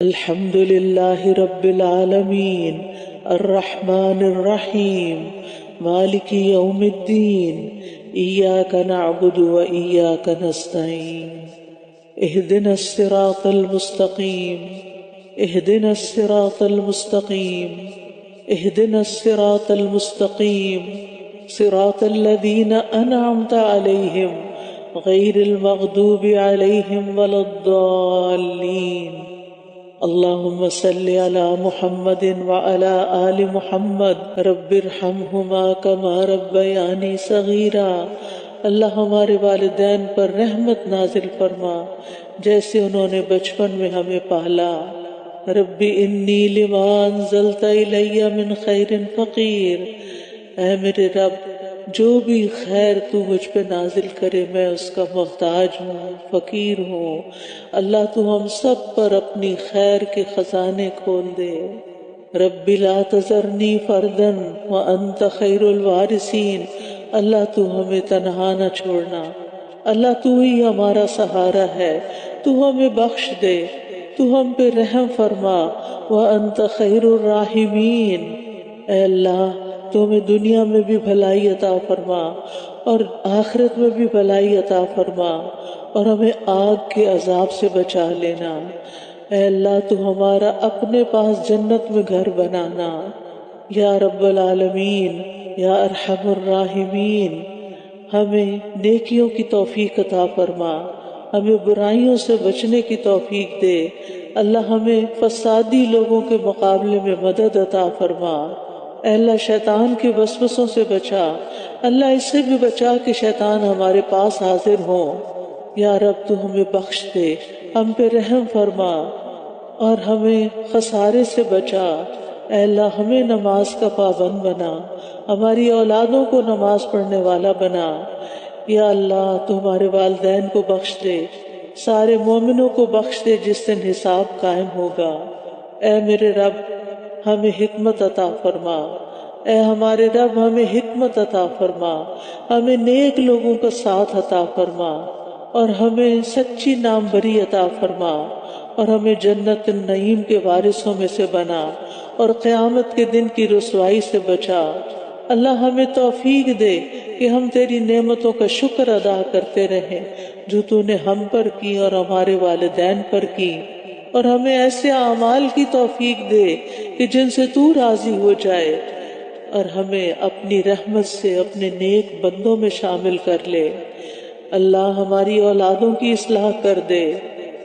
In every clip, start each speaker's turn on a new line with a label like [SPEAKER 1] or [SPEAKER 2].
[SPEAKER 1] الحمد لله رب العالمين الرحمن الرحيم مالك يوم الدين إياك نعبد وإياك نستعين اهدنا الصراط المستقيم اهدنا الصراط المستقيم اهدنا الصراط المستقيم صراط الذين أنعمت عليهم غير المغضوب عليهم ولا الضالين اللهم صل على محمد وعلى آل محمد رب ارحمهما كما ربياني صغيرا۔ اللہ ہمارے والدین پر رحمت نازل فرما جیسے انہوں نے بچپن میں ہمیں پالا۔ رب انی لما انزلت الی من خیر فقیر، اے میرے رب جو بھی خیر تو مجھ پہ نازل کرے میں اس کا محتاج ہوں، فقیر ہوں۔ اللہ تو ہم سب پر اپنی خیر کے خزانے کھول دے۔ رب لا تذرنی فردا وانت خیر الوارثین، اللہ تو ہمیں تنہا نہ چھوڑنا، اللہ تو ہی ہمارا سہارا ہے، تو ہمیں بخش دے، تو ہم پہ رحم فرما۔ وانت خیر الراحمین، اے اللہ تو ہمیں دنیا میں بھی بھلائی عطا فرما اور آخرت میں بھی بھلائی عطا فرما، اور ہمیں آگ کے عذاب سے بچا لینا۔ اے اللہ تو ہمارا اپنے پاس جنت میں گھر بنانا۔ یا رب العالمین، یا ارحم الراحمین، ہمیں نیکیوں کی توفیق عطا فرما، ہمیں برائیوں سے بچنے کی توفیق دے۔ اللہ ہمیں فسادی لوگوں کے مقابلے میں مدد عطا فرما۔ اے اللہ شیطان کے وسوسوں سے بچا، اللہ اس سے بھی بچا کہ شیطان ہمارے پاس حاضر ہو۔ یا رب تو ہمیں بخش دے، ہم پہ رحم فرما اور ہمیں خسارے سے بچا۔ اے اللہ ہمیں نماز کا پابند بنا، ہماری اولادوں کو نماز پڑھنے والا بنا۔ یا اللہ تو ہمارے والدین کو بخش دے، سارے مومنوں کو بخش دے جس دن حساب قائم ہوگا۔ اے میرے رب ہمیں حکمت عطا فرما، اے ہمارے رب ہمیں حکمت عطا فرما، ہمیں نیک لوگوں کا ساتھ عطا فرما، اور ہمیں سچی نام بری عطا فرما، اور ہمیں جنت النعیم کے وارثوں میں سے بنا، اور قیامت کے دن کی رسوائی سے بچا۔ اللہ ہمیں توفیق دے کہ ہم تیری نعمتوں کا شکر ادا کرتے رہیں جو تو نے ہم پر کی اور ہمارے والدین پر کی، اور ہمیں ایسے اعمال کی توفیق دے کہ جن سے تو راضی ہو جائے، اور ہمیں اپنی رحمت سے اپنے نیک بندوں میں شامل کر لے۔ اللہ ہماری اولادوں کی اصلاح کر دے۔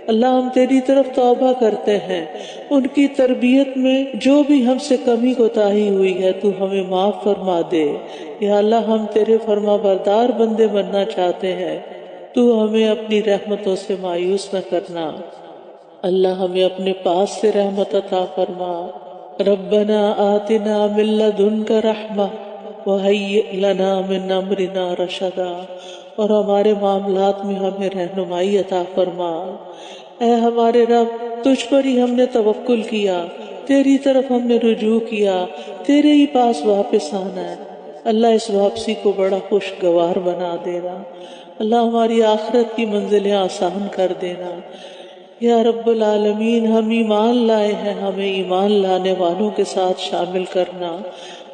[SPEAKER 1] اللہ ہم تیری طرف توبہ کرتے ہیں، ان کی تربیت میں جو بھی ہم سے کمی کوتاہی ہوئی ہے تو ہمیں معاف فرما دے۔ یا اللہ ہم تیرے فرما بردار بندے بننا چاہتے ہیں، تو ہمیں اپنی رحمتوں سے مایوس نہ کرنا۔ اللہ ہمیں اپنے پاس سے رحمت عطا فرما۔ ربنا آتنا من لدنک رحمہ وہیئ لنا من امرنا رشدا، اور ہمارے معاملات میں ہمیں رہنمائی عطا فرما۔ اے ہمارے رب تجھ پر ہی ہم نے توکل کیا، تیری طرف ہم نے رجوع کیا، تیرے ہی پاس واپس آنا ہے۔ اللہ اس واپسی کو بڑا خوشگوار بنا دینا، اللہ ہماری آخرت کی منزلیں آسان کر دینا۔ یا رب العالمین ہم ایمان لائے ہیں، ہمیں ایمان لانے والوں کے ساتھ شامل کرنا،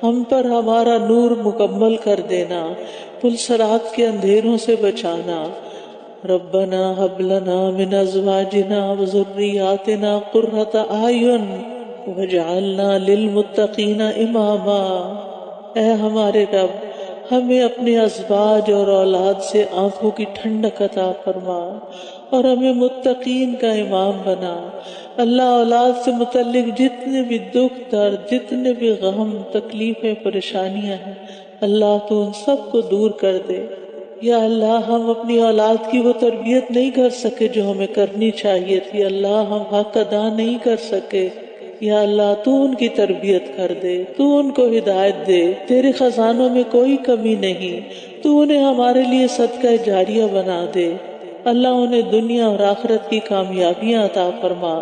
[SPEAKER 1] ہم پر ہمارا نور مکمل کر دینا، پل صراط کے اندھیروں سے بچانا۔ ربنا ہب لنا من ازواجنا وذریاتنا قرۃ اعین واجعلنا للمتقین اماما۔ اے ہمارے رب ہمیں اپنے ازواج اور اولاد سے آنکھوں کی ٹھنڈک عطا فرما، اور ہمیں متقین کا امام بنا۔ اللہ اولاد سے متعلق جتنے بھی دکھ درد، جتنے بھی غم، تکلیفیں، پریشانیاں ہیں، اللہ تو ان سب کو دور کر دے۔ یا اللہ ہم اپنی اولاد کی وہ تربیت نہیں کر سکے جو ہمیں کرنی چاہیے تھی، اللہ ہم حق ادا نہیں کر سکے۔ یا اللہ تو ان کی تربیت کر دے، تو ان کو ہدایت دے، تیرے خزانوں میں کوئی کمی نہیں، تو انہیں ہمارے لیے صدقہ جاریہ بنا دے۔ اللہ انہیں دنیا اور آخرت کی کامیابیاں عطا فرما۔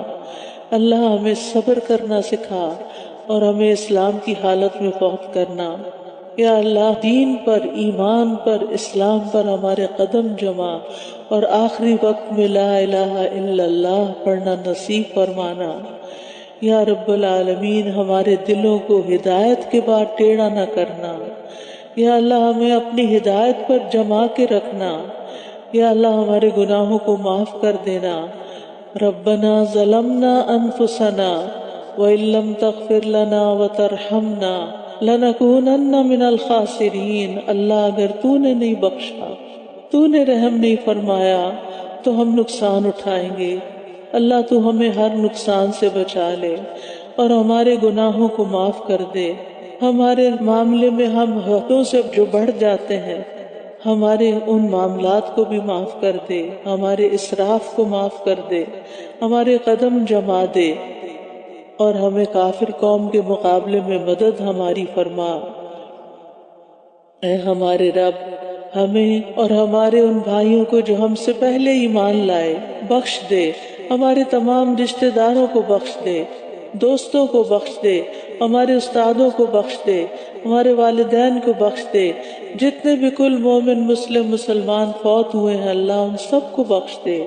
[SPEAKER 1] اللہ ہمیں صبر کرنا سکھا اور ہمیں اسلام کی حالت میں فوت کرنا۔ یا اللہ دین پر، ایمان پر، اسلام پر ہمارے قدم جما اور آخری وقت میں لا الہ الا اللہ پڑھنا نصیب فرمانا۔ یا رب العالمین ہمارے دلوں کو ہدایت کے بعد ٹیڑھا نہ کرنا۔ یا اللہ ہمیں اپنی ہدایت پر جما کے رکھنا۔ یا اللہ ہمارے گناہوں کو معاف کر دینا۔ ربنا ظلمنا انفسنا وان لم تغفر لنا وترحمنا لنکونن من الخاسرین۔ اللہ اگر تو نے نہیں بخشا، تو نے رحم نہیں فرمایا تو ہم نقصان اٹھائیں گے۔ اللہ تو ہمیں ہر نقصان سے بچا لے اور ہمارے گناہوں کو معاف کر دے۔ ہمارے معاملے میں ہم حدوں سے جو بڑھ جاتے ہیں، ہمارے ان معاملات کو بھی معاف کر دے، ہمارے اسراف کو معاف کر دے، ہمارے قدم جما دے اور ہمیں کافر قوم کے مقابلے میں مدد ہماری فرما۔ اے ہمارے رب، ہمیں اور ہمارے ان بھائیوں کو جو ہم سے پہلے ایمان لائے بخش دے، ہمارے تمام رشتہ داروں کو بخش دے، دوستوں کو بخش دے، ہمارے استادوں کو بخش دے، ہمارے والدین کو بخش دے، جتنے بھی کل مومن مسلمان فوت ہوئے ہیں اللہ ان سب کو بخش دے۔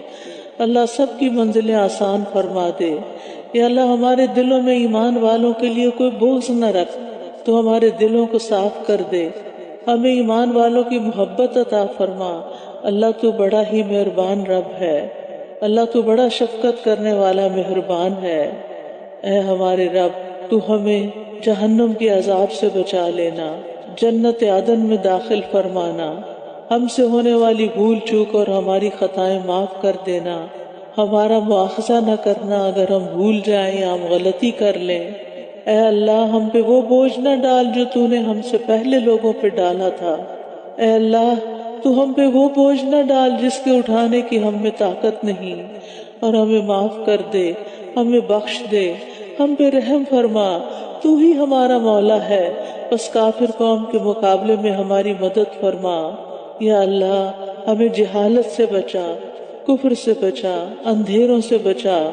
[SPEAKER 1] اللہ سب کی منزلیں آسان فرما دے۔ یا اللہ ہمارے دلوں میں ایمان والوں کے لیے کوئی بغض نہ رکھ، تو ہمارے دلوں کو صاف کر دے، ہمیں ایمان والوں کی محبت عطا فرما۔ اللہ تو بڑا ہی مہربان رب ہے، اللہ تو بڑا شفقت کرنے والا مہربان ہے۔ اے ہمارے رب، تو ہمیں جہنم کے عذاب سے بچا لینا، جنت عدن میں داخل فرمانا، ہم سے ہونے والی بھول چوک اور ہماری خطائیں معاف کر دینا، ہمارا مواخذہ نہ کرنا اگر ہم بھول جائیں یا ہم غلطی کر لیں۔ اے اللہ ہم پہ وہ بوجھ نہ ڈال جو تو نے ہم سے پہلے لوگوں پہ ڈالا تھا۔ اے اللہ تو ہم پہ وہ بوجھ نہ ڈال جس کے اٹھانے کی ہم میں طاقت نہیں، اور ہمیں معاف کر دے، ہمیں بخش دے، ہم پہ رحم فرما۔ تو ہی ہمارا مولا ہے، بس کافر قوم کے مقابلے میں ہماری مدد فرما۔ یا اللہ ہمیں جہالت سے بچا، کفر سے بچا، اندھیروں سے بچا۔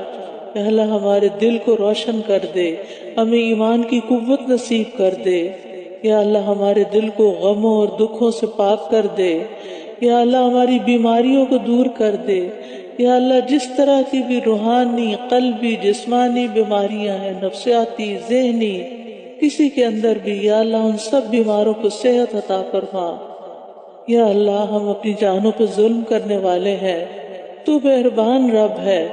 [SPEAKER 1] اے اللہ ہمارے دل کو روشن کر دے، ہمیں ایمان کی قوت نصیب کر دے۔ یا اللہ ہمارے دل کو غموں اور دکھوں سے پاک کر دے۔ یا اللہ ہماری بیماریوں کو دور کر دے۔ یا اللہ جس طرح کی بھی روحانی، قلبی، جسمانی بیماریاں ہیں، نفسیاتی، ذہنی، کسی کے اندر بھی، یا اللہ ان سب بیماروں کو صحت عطا فرما۔ یا اللہ ہم اپنی جانوں پہ ظلم کرنے والے ہیں، تو مہربان رب ہے،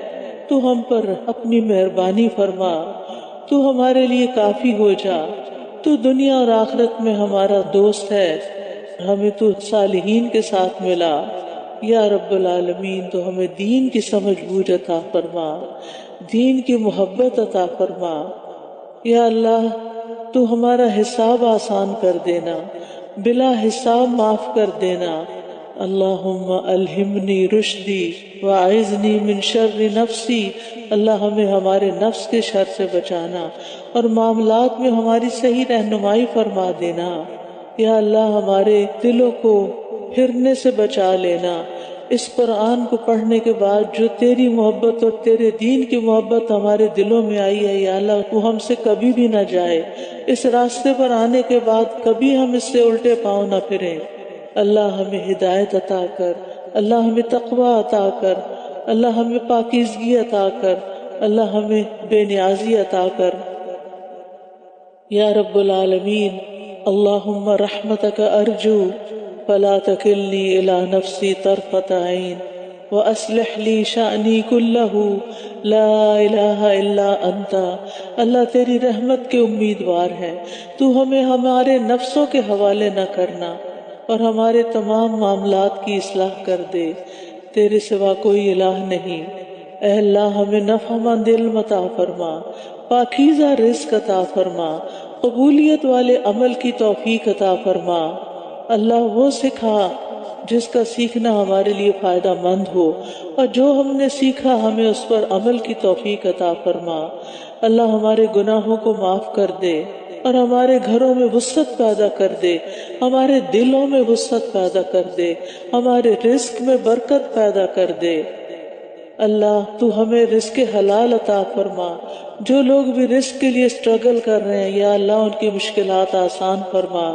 [SPEAKER 1] تو ہم پر اپنی مہربانی فرما، تو ہمارے لیے کافی ہو جا، تو دنیا اور آخرت میں ہمارا دوست ہے، ہمیں تو صالحین کے ساتھ ملا۔ یا رب العالمین تو ہمیں دین کی سمجھ بوجھ عطا فرما، دین کی محبت عطا فرما۔ یا اللہ تو ہمارا حساب آسان کر دینا، بلا حساب معاف کر دینا۔ اللہم الہمنی رشدی واعذنی من شر نفسی۔ اللہ ہمیں ہمارے نفس کے شر سے بچانا اور معاملات میں ہماری صحیح رہنمائی فرما دینا۔ یا اللہ ہمارے دلوں کو پھرنے سے بچا لینا۔ اس قرآن کو پڑھنے کے بعد جو تیری محبت اور تیرے دین کی محبت ہمارے دلوں میں آئی ہے، یا اللہ وہ ہم سے کبھی بھی نہ جائے۔ اس راستے پر آنے کے بعد کبھی ہم اس سے الٹے پاؤں نہ پھریں۔ اللہ ہمیں ہدایت عطا کر، اللہ ہمیں تقوی عطا کر، اللہ ہمیں پاکیزگی عطا کر، اللہ ہمیں بے نیازی عطا کر۔ یا رب العالمین اللہم رحمتک ارجو فلا تکلنی الی نفسی طرفۃ عین واصلح لی شأنی کلہ لا الہ الا انت۔ اللہ تیری رحمت کے امیدوار ہیں، تو ہمیں ہمارے نفسوں کے حوالے نہ کرنا اور ہمارے تمام معاملات کی اصلاح کر دے۔ تیرے سوا کوئی الہ نہیں۔ اے اللہ ہمیں نفع مند علم عطا فرما، پاکیزہ رزق عطا فرما، قبولیت والے عمل کی توفیق عطا فرما۔ اللہ وہ سکھا جس کا سیکھنا ہمارے لیے فائدہ مند ہو، اور جو ہم نے سیکھا ہمیں اس پر عمل کی توفیق عطا فرما۔ اللہ ہمارے گناہوں کو معاف کر دے اور ہمارے گھروں میں وسعت پیدا کر دے، ہمارے دلوں میں وسعت پیدا کر دے، ہمارے رزق میں برکت پیدا کر دے۔ اللہ تو ہمیں رزق حلال عطا فرما۔ جو لوگ بھی رزق کے لیے سٹرگل کر رہے ہیں، یا اللہ ان کی مشکلات آسان فرما۔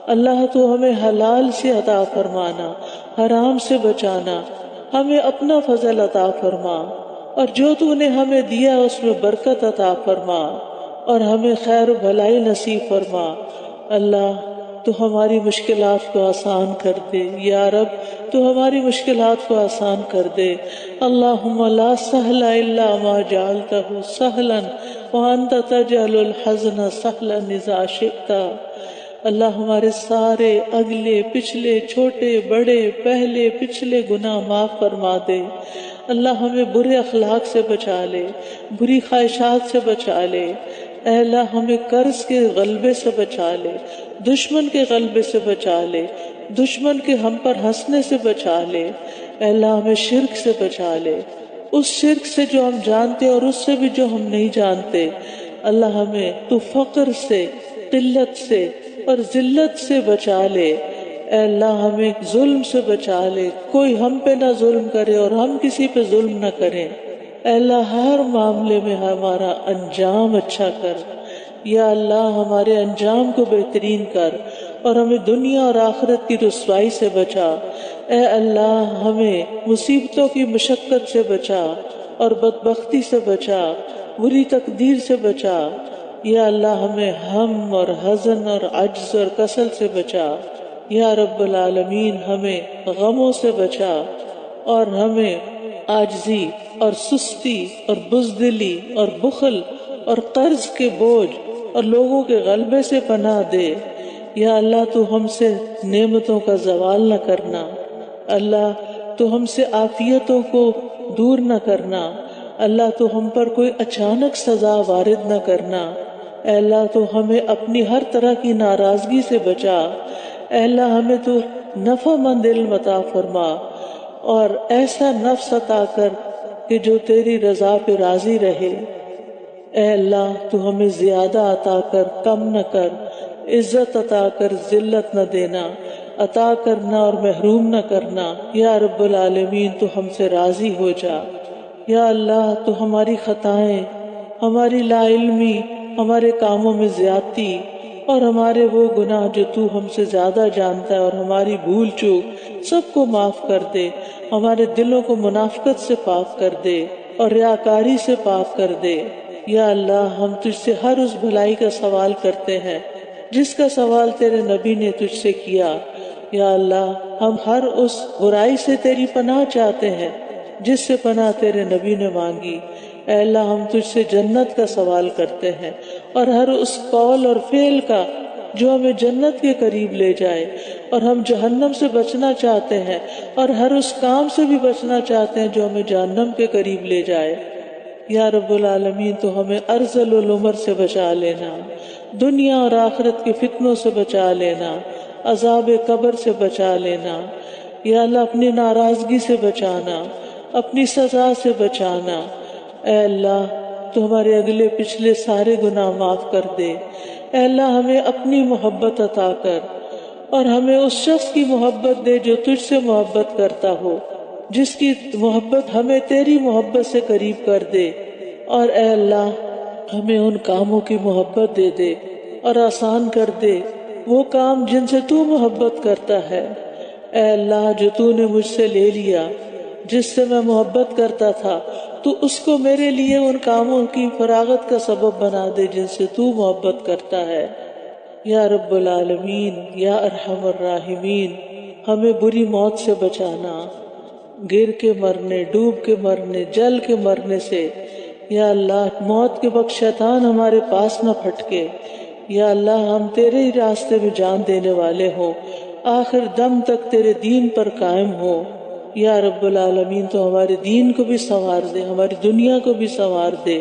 [SPEAKER 1] اللہ تو ہمیں حلال سے عطا فرمانا، حرام سے بچانا، ہمیں اپنا فضل عطا فرما، اور جو تو نے ہمیں دیا اس میں برکت عطا فرما، اور ہمیں خیر و بھلائی نصیب فرما۔ اللہ تو ہماری مشکلات کو آسان کر دے، یا رب تو ہماری مشکلات کو آسان کر دے۔ اللہم لا سہل الا ما جعلتہ سہلا وانت تجعل الحزن سہلا اذا شئت۔ اللہ ہمارے سارے اگلے پچھلے چھوٹے بڑے پہلے پچھلے گناہ معاف فرما دے۔ اللہ ہمیں برے اخلاق سے بچا لے، بری خواہشات سے بچا لے۔ اے اللہ ہمیں قرض کے غلبے سے بچا لے، دشمن کے غلبے سے بچا لے، دشمن کے ہم پر ہنسنے سے بچا لے۔ اے اللہ ہمیں شرک سے بچا لے، اس شرک سے جو ہم جانتے اور اس سے بھی جو ہم نہیں جانتے۔ اللہ ہمیں تو فقر سے، قلت سے اور ذلت سے بچا لے۔ اے اللہ ہمیں ظلم سے بچا لے، کوئی ہم پہ نہ ظلم کرے اور ہم کسی پہ ظلم نہ کریں۔ اے اللہ ہر معاملے میں ہمارا انجام اچھا کر، یا اللہ ہمارے انجام کو بہترین کر، اور ہمیں دنیا اور آخرت کی رسوائی سے بچا۔ اے اللہ ہمیں مصیبتوں کی مشقت سے بچا اور بدبختی سے بچا، بری تقدیر سے بچا۔ یا اللہ ہمیں ہم اور حزن اور عجز اور کسل سے بچا۔ یا رب العالمین ہمیں غموں سے بچا، اور ہمیں عاجزی اور سستی اور بزدلی اور بخل اور قرض کے بوجھ اور لوگوں کے غلبے سے پناہ دے۔ یا اللہ تو ہم سے نعمتوں کا زوال نہ کرنا، اللہ تو ہم سے عافیتوں کو دور نہ کرنا، اللہ تو ہم پر کوئی اچانک سزا وارد نہ کرنا۔ اے اللہ تو ہمیں اپنی ہر طرح کی ناراضگی سے بچا۔ اے اللہ ہمیں تو نفع مند علم عطا فرما، اور ایسا نفس عطا کر کہ جو تیری رضا پہ راضی رہے۔ اے اللہ تو ہمیں زیادہ عطا کر کم نہ کر، عزت عطا کر ذلت نہ دینا، عطا کرنا اور محروم نہ کرنا۔ یا رب العالمین تو ہم سے راضی ہو جا۔ یا اللہ تو ہماری خطائیں، ہماری لا علمی، ہمارے کاموں میں زیادتی اور ہمارے وہ گناہ جو تو ہم سے زیادہ جانتا ہے، اور ہماری بھول چوک سب کو معاف کر دے۔ ہمارے دلوں کو منافقت سے پاک کر دے اور ریاکاری سے پاک کر دے۔ یا اللہ ہم تجھ سے ہر اس بھلائی کا سوال کرتے ہیں جس کا سوال تیرے نبی نے تجھ سے کیا۔ یا اللہ ہم ہر اس برائی سے تیری پناہ چاہتے ہیں جس سے پناہ تیرے نبی نے مانگی۔ اے اللہ ہم تجھ سے جنت کا سوال کرتے ہیں، اور ہر اس قول اور فعل کا جو ہمیں جنت کے قریب لے جائے، اور ہم جہنم سے بچنا چاہتے ہیں، اور ہر اس کام سے بھی بچنا چاہتے ہیں جو ہمیں جہنم کے قریب لے جائے۔ یا رب العالمین تو ہمیں ارذل العمر سے بچا لینا، دنیا اور آخرت کے فتنوں سے بچا لینا، عذاب قبر سے بچا لینا۔ یا اللہ اپنی ناراضگی سے بچانا، اپنی سزا سے بچانا۔ اے اللہ تو ہمارے اگلے پچھلے سارے گناہ معاف کر دے۔ اے اللہ ہمیں اپنی محبت عطا کر، اور ہمیں اس شخص کی محبت دے جو تجھ سے محبت کرتا ہو، جس کی محبت ہمیں تیری محبت سے قریب کر دے۔ اور اے اللہ ہمیں ان کاموں کی محبت دے دے اور آسان کر دے وہ کام جن سے تو محبت کرتا ہے۔ اے اللہ جو تو نے مجھ سے لے لیا، جس سے میں محبت کرتا تھا، تو اس کو میرے لیے ان کاموں کی فراغت کا سبب بنا دے جن سے تو محبت کرتا ہے۔ یا رب العالمین، یا ارحم الراحمین، ہمیں بری موت سے بچانا، گر کے مرنے، ڈوب کے مرنے، جل کے مرنے سے۔ یا اللہ موت کے وقت شیطان ہمارے پاس نہ پھٹکے۔ یا اللہ ہم تیرے ہی راستے میں جان دینے والے ہوں، آخر دم تک تیرے دین پر قائم ہوں۔ یا رب العالمین تو ہمارے دین کو بھی سنوار دے، ہماری دنیا کو بھی سنوار دے،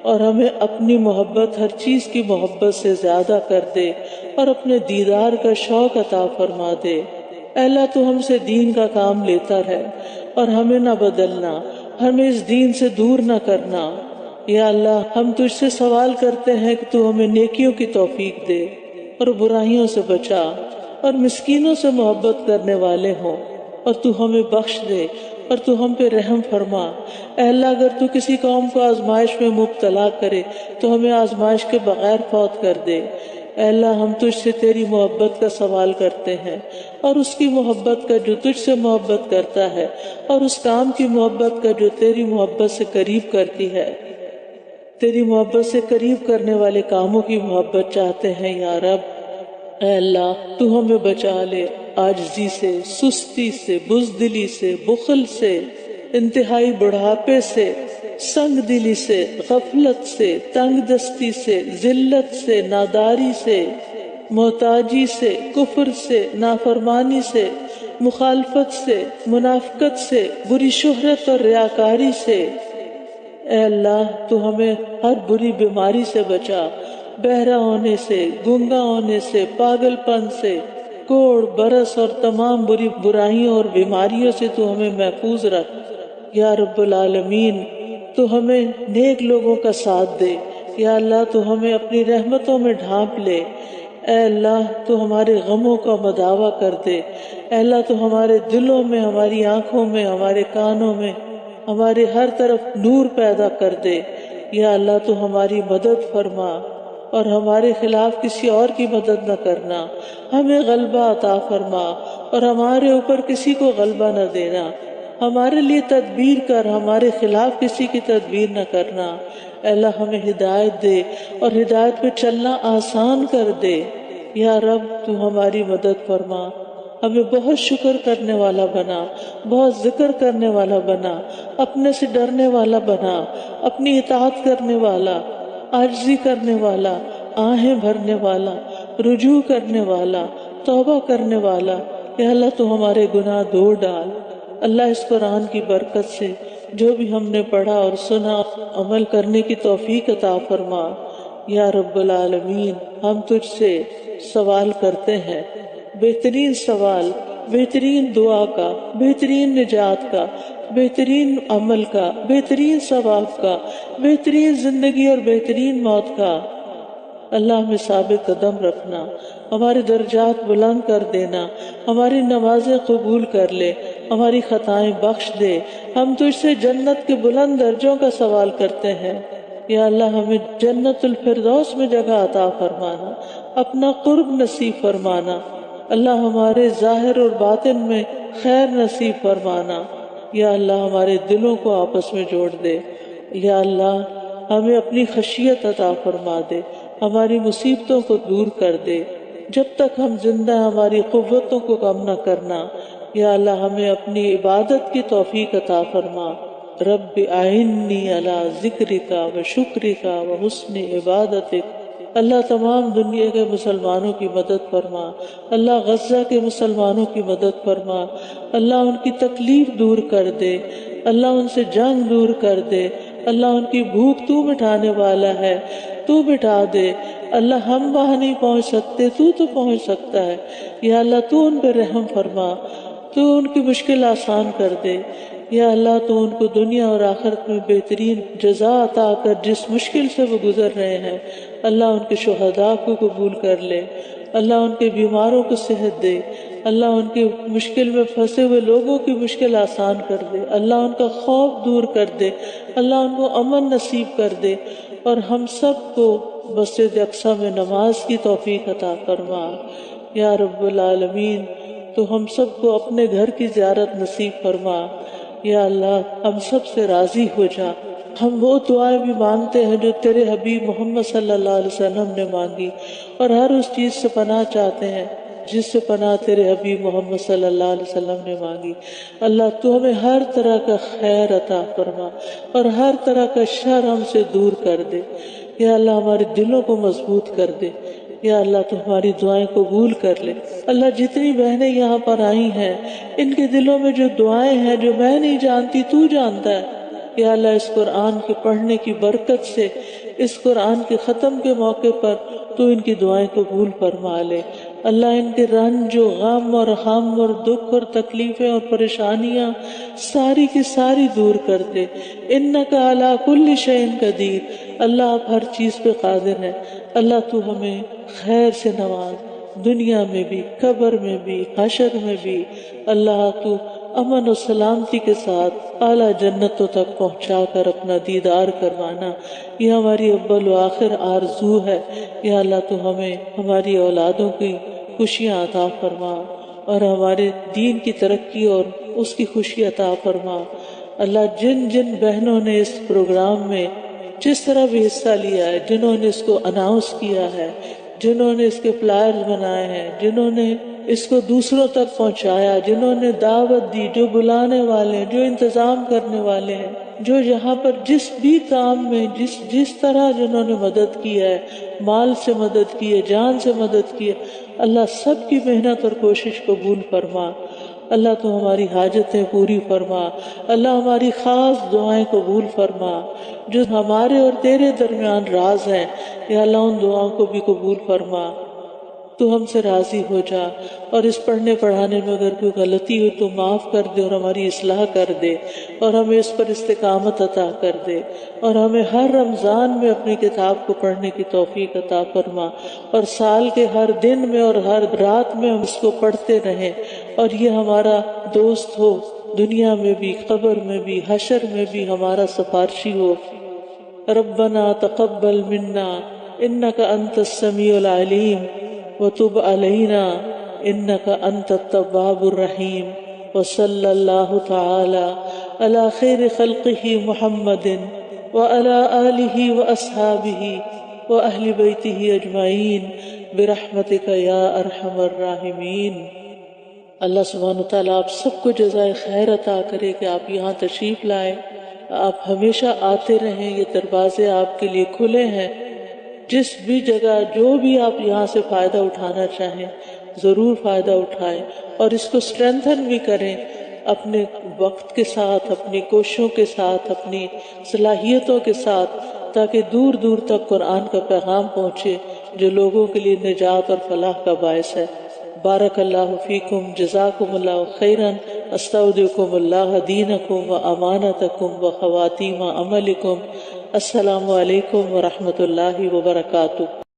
[SPEAKER 1] اور ہمیں اپنی محبت ہر چیز کی محبت سے زیادہ کر دے، اور اپنے دیدار کا شوق عطا فرما دے۔ اے اللہ تو ہم سے دین کا کام لیتا رہے اور ہمیں نہ بدلنا، ہمیں اس دین سے دور نہ کرنا۔ یا اللہ ہم تجھ سے سوال کرتے ہیں کہ تو ہمیں نیکیوں کی توفیق دے اور برائیوں سے بچا، اور مسکینوں سے محبت کرنے والے ہوں، اور تو ہمیں بخش دے اور تو ہم پہ رحم فرما۔ اے اللہ اگر تو کسی قوم کو آزمائش میں مبتلا کرے تو ہمیں آزمائش کے بغیر فوت کر دے۔ اے اللہ ہم تجھ سے تیری محبت کا سوال کرتے ہیں، اور اس کی محبت کا جو تجھ سے محبت کرتا ہے، اور اس کام کی محبت کا جو تیری محبت سے قریب کرتی ہے۔ تیری محبت سے قریب کرنے والے کاموں کی محبت چاہتے ہیں یا رب۔ اے اللہ تو ہمیں بچا لے عاجزی سے، سستی سے، بزدلی سے، بخل سے، انتہائی بڑھاپے سے، سنگ دلی سے، غفلت سے، تنگ دستی سے، ذلت سے، ناداری سے، محتاجی سے، کفر سے، نافرمانی سے، مخالفت سے، منافقت سے، بری شہرت اور ریاکاری سے۔ اے اللہ تو ہمیں ہر بری بیماری سے بچا، بہرا ہونے سے، گنگا ہونے سے، پاگل پن سے، کوڑ برس اور تمام بری برائیوں اور بیماریوں سے تو ہمیں محفوظ رکھ یا رب العالمین۔ تو ہمیں نیک لوگوں کا ساتھ دے یا اللہ، تو ہمیں اپنی رحمتوں میں ڈھانپ لے۔ اے اللہ تو ہمارے غموں کا مداوع کر دے۔ اے اللہ تو ہمارے دلوں میں، ہماری آنکھوں میں، ہمارے کانوں میں، ہمارے ہر طرف نور پیدا کر دے یا اللہ، تو ہماری مدد فرما اور ہمارے خلاف کسی اور کی مدد نہ کرنا۔ ہمیں غلبہ عطا فرما اور ہمارے اوپر کسی کو غلبہ نہ دینا۔ ہمارے لیے تدبیر کر، ہمارے خلاف کسی کی تدبیر نہ کرنا۔ اے اللہ ہمیں ہدایت دے اور ہدایت پہ چلنا آسان کر دے یا رب، تو ہماری مدد فرما۔ ہمیں بہت شکر کرنے والا بنا، بہت ذکر کرنے والا بنا، اپنے سے ڈرنے والا بنا، اپنی اطاعت کرنے والا، عاجزی کرنے والا، آہیں بھرنے والا، رجوع کرنے والا، توبہ کرنے والا۔ یا اللہ تو ہمارے گناہ دھو ڈال۔ اللہ اس قرآن کی برکت سے جو بھی ہم نے پڑھا اور سنا عمل کرنے کی توفیق عطا فرما یا رب العالمین۔ ہم تجھ سے سوال کرتے ہیں، بہترین سوال، بہترین دعا کا، بہترین نجات کا، بہترین عمل کا، بہترین ثواب کا، بہترین زندگی اور بہترین موت کا۔ اللہ ہمیں ثابت قدم رکھنا، ہمارے درجات بلند کر دینا، ہماری نمازیں قبول کر لے، ہماری خطائیں بخش دے۔ ہم تجھ سے جنت کے بلند درجوں کا سوال کرتے ہیں یا اللہ، ہمیں جنت الفردوس میں جگہ عطا فرمانا، اپنا قرب نصیب فرمانا۔ اللہ ہمارے ظاہر اور باطن میں خیر نصیب فرمانا یا اللہ، ہمارے دلوں کو آپس میں جوڑ دے یا اللہ، ہمیں اپنی خشیت عطا فرما دے، ہماری مصیبتوں کو دور کر دے۔ جب تک ہم زندہ ہیں ہماری قوتوں کو کم نہ کرنا یا اللہ، ہمیں اپنی عبادت کی توفیق عطا فرما۔ رب اعنی علی ذکرک و شکرک و حسن عبادتک۔ اللہ تمام دنیا کے مسلمانوں کی مدد فرما، اللہ غزہ کے مسلمانوں کی مدد فرما، اللہ ان کی تکلیف دور کر دے، اللہ ان سے جنگ دور کر دے، اللہ ان کی بھوک تو مٹانے والا ہے، تو مٹا دے۔ اللہ ہم وہاں نہیں پہنچ سکتے، تو پہنچ سکتا ہے یا اللہ، تو ان پہ رحم فرما، تو ان کی مشکل آسان کر دے یا اللہ، تو ان کو دنیا اور آخرت میں بہترین جزا عطا کر جس مشکل سے وہ گزر رہے ہیں۔ اللہ ان کے شہداء کو قبول کر لے، اللہ ان کے بیماروں کو صحت دے، اللہ ان کے مشکل میں پھنسے ہوئے لوگوں کی مشکل آسان کر دے، اللہ ان کا خوف دور کر دے، اللہ ان کو امن نصیب کر دے، اور ہم سب کو مسجد اقصیٰ میں نماز کی توفیق عطا فرما یا رب العالمین۔ تو ہم سب کو اپنے گھر کی زیارت نصیب فرما یا اللہ، ہم سب سے راضی ہو جا۔ ہم وہ دعائیں بھی مانگتے ہیں جو تیرے حبیب محمد صلی اللہ علیہ وسلم نے مانگی، اور ہر اس چیز سے پناہ چاہتے ہیں جس سے پناہ تیرے حبیب محمد صلی اللہ علیہ وسلم نے مانگی۔ اللہ تو ہمیں ہر طرح کا خیر عطا فرما اور ہر طرح کا شر ہم سے دور کر دے یا اللہ، ہمارے دلوں کو مضبوط کر دے یا اللہ، تو ہماری دعائیں قبول کر لے۔ اللہ جتنی بہنیں یہاں پر آئی ہیں، ان کے دلوں میں جو دعائیں ہیں جو میں نہیں جانتی، تو جانتا ہے یا اللہ، اس قرآن کے پڑھنے کی برکت سے، اس قرآن کے ختم کے موقع پر تو ان کی دعائیں قبول فرما لے۔ اللہ ان کے رنج و غم اور ہم اور دکھ اور تکلیفیں اور پریشانیاں ساری کی ساری دور کر دے۔ انک علی کل شیء قدیر، اللہ آپ ہر چیز پہ قادر ہے۔ اللہ تو ہمیں خیر سے نواز، دنیا میں بھی، قبر میں بھی، حشر میں بھی۔ اللہ تو امن و سلامتی کے ساتھ اعلیٰ جنتوں تک پہنچا کر اپنا دیدار کروانا، یہ ہماری اول و آخر آرزو ہے۔ یا اللہ تو ہمیں ہماری اولادوں کی خوشیاں عطا فرما اور ہمارے دین کی ترقی اور اس کی خوشی عطا فرما۔ اللہ جن جن بہنوں نے اس پروگرام میں جس طرح بھی حصہ لیا ہے، جنہوں نے اس کو اناؤنس کیا ہے، جنہوں نے اس کے فلائرز بنائے ہیں، جنہوں نے اس کو دوسروں تک پہنچایا، جنہوں نے دعوت دی، جو بلانے والے ہیں، جو انتظام کرنے والے ہیں، جو یہاں پر جس بھی کام میں جس طرح جنہوں نے مدد کی ہے، مال سے مدد کی ہے، جان سے مدد کی ہے، اللہ سب کی محنت اور کوشش قبول فرما۔ اللہ تو ہماری حاجتیں پوری فرما، اللہ ہماری خاص دعائیں قبول فرما، جو ہمارے اور تیرے درمیان راز ہیں، یا اللہ ان دعاؤں کو بھی قبول فرما۔ تو ہم سے راضی ہو جا، اور اس پڑھنے پڑھانے میں اگر کوئی غلطی ہو تو معاف کر دے اور ہماری اصلاح کر دے، اور ہمیں اس پر استقامت عطا کر دے، اور ہمیں ہر رمضان میں اپنی کتاب کو پڑھنے کی توفیق عطا فرما، اور سال کے ہر دن میں اور ہر رات میں ہم اس کو پڑھتے رہیں، اور یہ ہمارا دوست ہو، دنیا میں بھی، قبر میں بھی، حشر میں بھی ہمارا سفارشی ہو۔ ربنا تقبل منا انك انت السميع العليم وتب علينا انك انت التواب الرحيم، وصلى الله تعالى على خير خلقه محمد وعلى آله وأصحابه وأهل بيته أجمعين برحمتك يا أرحم الراحمين۔ اللہ سبحانہ وتعالیٰ آپ سب کو جزائے خیر عطا کرے کہ آپ یہاں تشریف لائے، آپ ہمیشہ آتے رہیں، یہ دروازے آپ کے لیے کھلے ہیں۔ جس بھی جگہ جو بھی آپ یہاں سے فائدہ اٹھانا چاہیں ضرور فائدہ اٹھائیں، اور اس کو اسٹرینتھن بھی کریں اپنے وقت کے ساتھ، اپنی کوششوں کے ساتھ، اپنی صلاحیتوں کے ساتھ، تاکہ دور دور تک قرآن کا پیغام پہنچے جو لوگوں کے لیے نجات اور فلاح کا باعث ہے۔ بارک اللہ فیکم، جزاکم اللہ خیرا، استودعکم اللہ دینکم و امانتکم و خواتیم عملکم۔ السلام علیکم ورحمۃ اللہ وبرکاتہ۔